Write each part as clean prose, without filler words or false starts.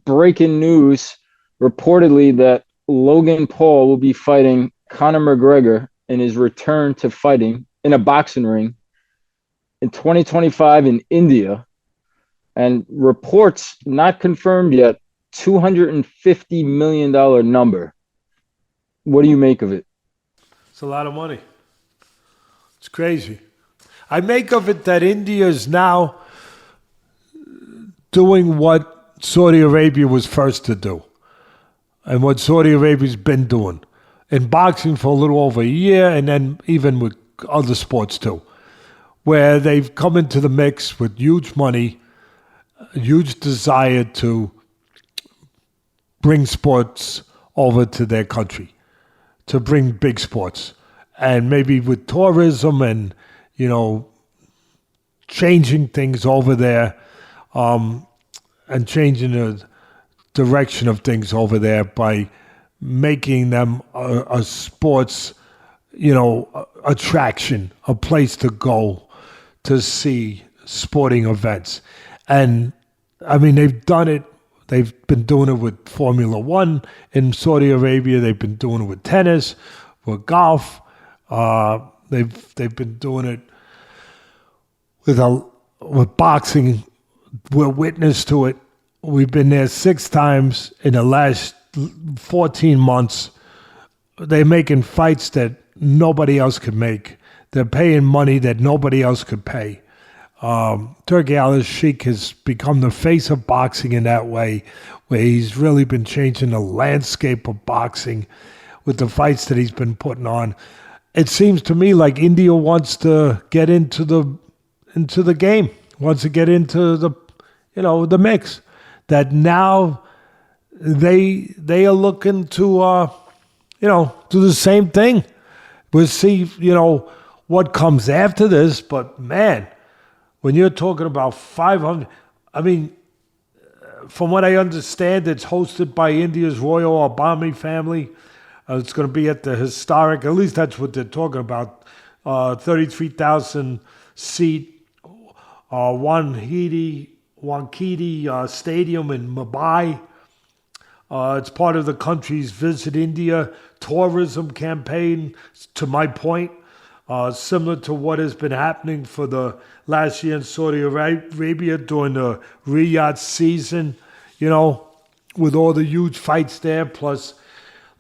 breaking news reportedly that Logan Paul will be fighting Conor McGregor in his return to fighting in a boxing ring in 2025 in India. And reports not confirmed yet, $250 million number. What do you make of it? It's a lot of money. It's crazy. I make of it that India is now doing what Saudi Arabia was first to do and what Saudi Arabia's been doing in boxing for a little over a year, and then even with other sports too, where they've come into the mix with huge money, a huge desire to bring sports over to their country, to bring big sports. And maybe with tourism and, changing things over there, and changing the direction of things over there by making them a sports, attraction, a place to go to see sporting events. And I mean, they've done it. They've been doing it with Formula One in Saudi Arabia. They've been doing it with tennis, with golf. They've been doing it with boxing. We're witness to it. We've been there 6 times in the last 14 months. They're making fights that nobody else could make. They're paying money that nobody else could pay. Turki Al-Sheikh has become the face of boxing in that way, where he's really been changing the landscape of boxing with the fights that he's been putting on. It seems to me like India wants to get into the game, wants to get into the mix. That now they are looking to do the same thing. We'll see what comes after this, but man, when you're talking about 500, I mean, from what I understand, it's hosted by India's royal Abami family. It's going to be at the historic, at least that's what they're talking about, 33,000 seat Wankhede Stadium in Mumbai. It's part of the country's Visit India tourism campaign, to my point, similar to what has been happening for the last year in Saudi Arabia during the Riyadh season, with all the huge fights there, plus,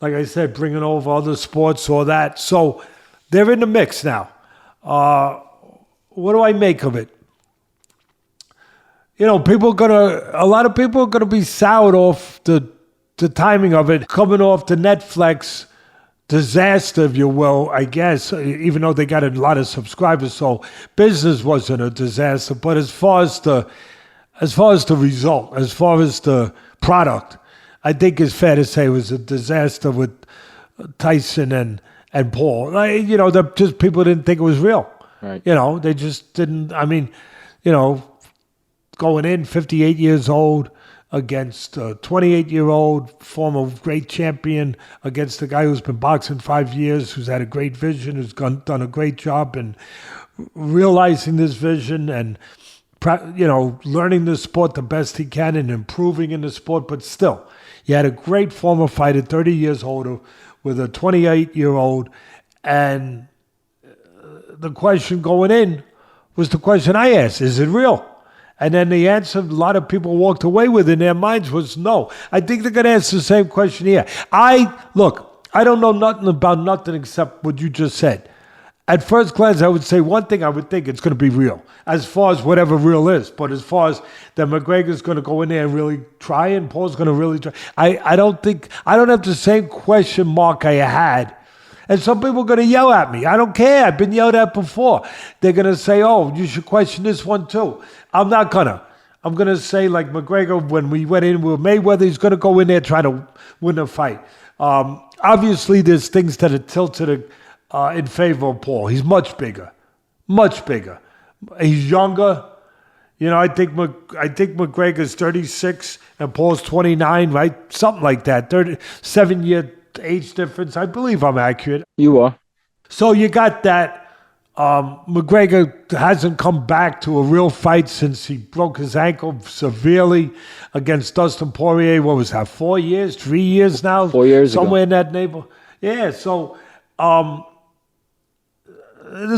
like I said, bringing over other sports, all that. So they're in the mix now. What do I make of it? A lot of people are gonna be soured off the timing of it, coming off the Netflix disaster, if you will, I guess, even though they got a lot of subscribers, so business wasn't a disaster. But as far as the result, as far as the product, I think it's fair to say it was a disaster with Tyson and Paul. Just people didn't think it was real. Right. They just didn't. I mean, going in 58 years old against a 28-year-old former great champion, against a guy who's been boxing 5 years, who's had a great vision, who's done a great job in realizing this vision and learning the sport the best he can and improving in the sport. But still, you had a great former fighter, 30 years older, with a 28-year-old, and the question going in was the question I asked: is it real? And then the answer a lot of people walked away with in their minds was no. I think they're going to answer the same question here. I don't know nothing about nothing except what you just said. At first glance, I would say one thing, I would think it's going to be real, as far as whatever real is. But as far as that McGregor's going to go in there and really try, and Paul's going to really try, I don't have the same question mark I had. And some people are going to yell at me. I don't care. I've been yelled at before. They're going to say, oh, you should question this one too. I'm not going to. I'm going to say, like McGregor, when we went in with Mayweather, he's going to go in there try to win the fight. Obviously, there's things that are tilted in favor of Paul. He's much bigger. Much bigger. He's younger. I think McGregor's 36 and Paul's 29, right? Something like that. 37-year age difference. I believe I'm accurate. You are. So you got that. McGregor hasn't come back to a real fight since he broke his ankle severely against Dustin Poirier. What was that, 4 years, 3 years now? 4 years Somewhere ago. in that neighborhood. Yeah, so there's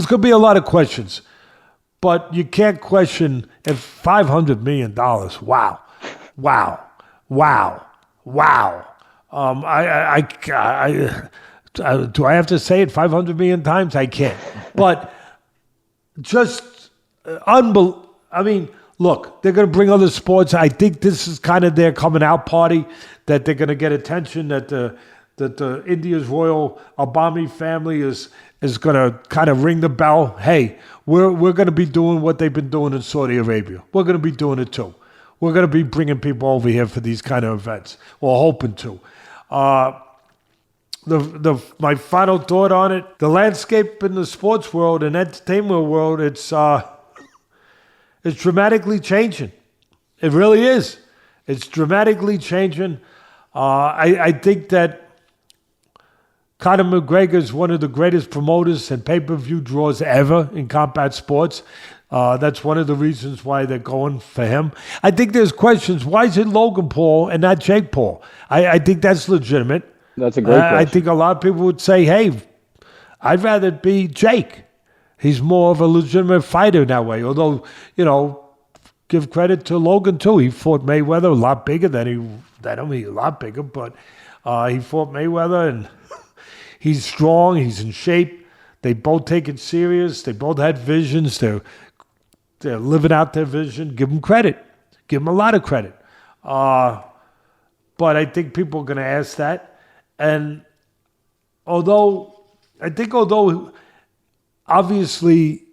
going to be a lot of questions. But you can't question if $500 million. Wow. Wow. Wow. Wow. Do I have to say it 500 million times? I can't. But just unbelievable. I mean, look, they're going to bring other sports. I think this is kind of their coming out party, that they're going to get attention, that the India's royal Obama family is going to kind of ring the bell. Hey, we're going to be doing what they've been doing in Saudi Arabia. We're going to be doing it too. We're going to be bringing people over here for these kind of events, or hoping to. My final thought on it: the landscape in the sports world and entertainment world, it's dramatically changing. It really is. It's dramatically changing. I think that Conor McGregor is one of the greatest promoters and pay-per-view draws ever in combat sports. That's one of the reasons why they're going for him. I think there's questions. Why is it Logan Paul and not Jake Paul? I think that's legitimate. That's a great question. I think a lot of people would say, hey, I'd rather it be Jake. He's more of a legitimate fighter that way. Although, give credit to Logan too. He fought Mayweather a lot bigger than him. He's a lot bigger, but he fought Mayweather, and he's strong. He's in shape. They both take it serious. They both had visions. They're living out their vision. Give them credit. Give them a lot of credit. But I think people are going to ask that. And although obviously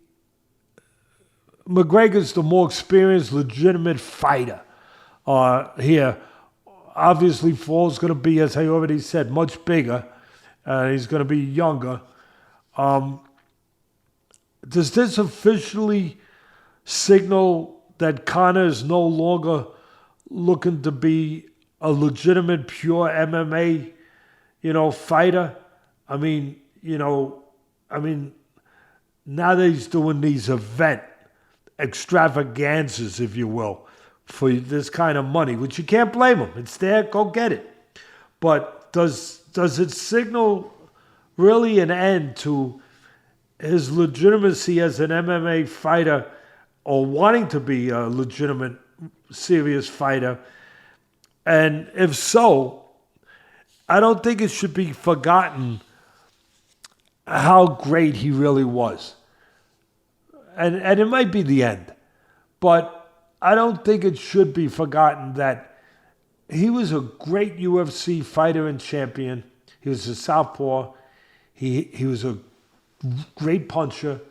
McGregor's the more experienced, legitimate fighter here, obviously Paul's going to be, as I already said, much bigger. He's going to be younger. Does this officially signal that Conor is no longer looking to be a legitimate, pure MMA, fighter? I mean, now that he's doing these event extravaganzas, if you will, for this kind of money, which you can't blame him. It's there, go get it. But does it signal really an end to his legitimacy as an MMA fighter, or wanting to be a legitimate, serious fighter? And if so, I don't think it should be forgotten how great he really was. And it might be the end, but I don't think it should be forgotten that he was a great UFC fighter and champion. He was a southpaw. He was a great puncher.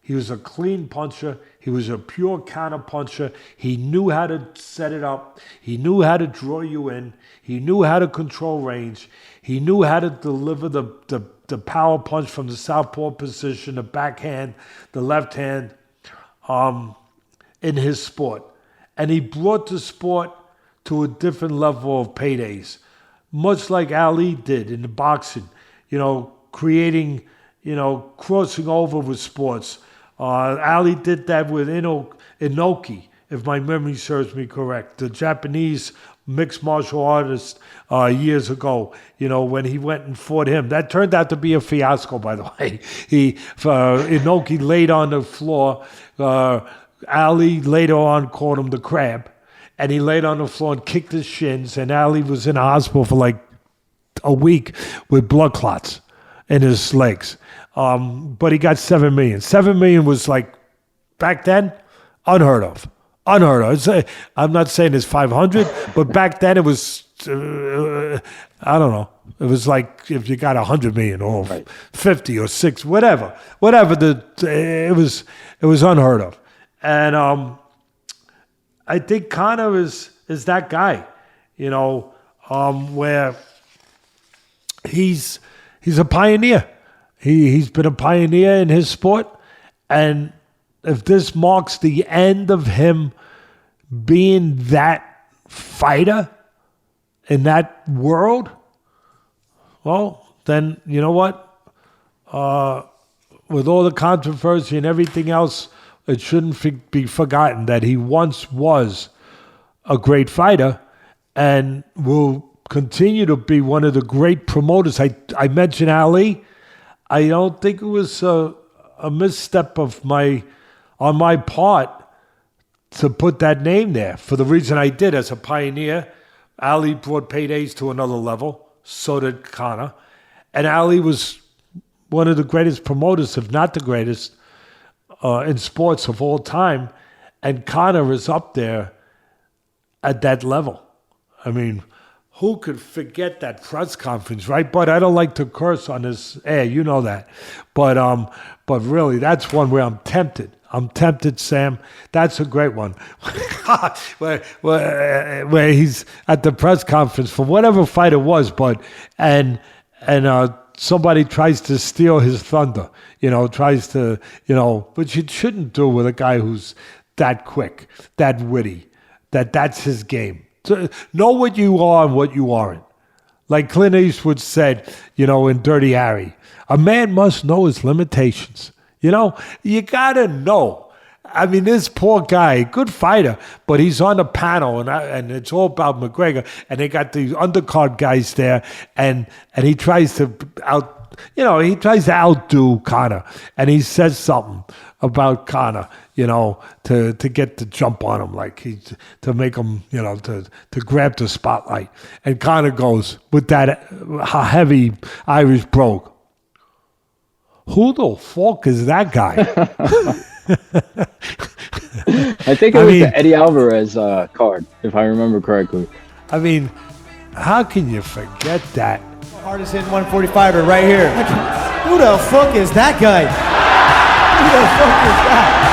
He was a clean puncher. He was a pure counter puncher. He knew how to set it up. He knew how to draw you in. He knew how to control range. He knew how to deliver the power punch from the southpaw position, the backhand, the left hand, in his sport. And he brought the sport to a different level of paydays, much like Ali did in the boxing, creating, crossing over with sports. Ali did that with Inoki, if my memory serves me correct, the Japanese mixed martial artist years ago, when he went and fought him. That turned out to be a fiasco, by the way. Inoki laid on the floor. Ali later on called him the crab. And he laid on the floor and kicked his shins. And Ali was in a hospital for like a week with blood clots in his legs. But he got $7 million. $7 million was like, back then, unheard of. I'm not saying it's 500, but back then it was, I don't know. It was like if you got 100 million or 50 or 6, whatever. It was unheard of. And I think Conor is that guy, where he's a pioneer. He's been a pioneer in his sport, and if this marks the end of him being that fighter in that world, well, then you know what? with all the controversy and everything else, it shouldn't be forgotten that he once was a great fighter and will continue to be one of the great promoters. I mentioned Ali. I don't think it was a misstep on my part to put that name there for the reason I did. As a pioneer, Ali brought paydays to another level. So did Conor. And Ali was one of the greatest promoters, if not the greatest, in sports of all time. And Conor is up there at that level. I mean, who could forget that press conference, right? But I don't like to curse on this air, you know that. But really, that's one where I'm tempted. I'm tempted, Sam. That's a great one. where he's at the press conference for whatever fight it was, and somebody tries to steal his thunder, tries to, which you shouldn't do with a guy who's that quick, that witty, that's his game. So know what you are and what you aren't. Like Clint Eastwood said, in Dirty Harry, a man must know his limitations. You gotta know. I mean, this poor guy, good fighter, but he's on the panel, and it's all about McGregor, and they got these undercard guys there, and he tries to outdo Conor, and he says something about Conor, to get the jump on him, to make him, to grab the spotlight, and Conor goes with that heavy Irish brogue. Who the fuck is that guy? I think it was the Eddie Alvarez card, if I remember correctly. I mean, how can you forget that? Hardest hitting 145er right here. Who the fuck is that guy? Who the fuck is that?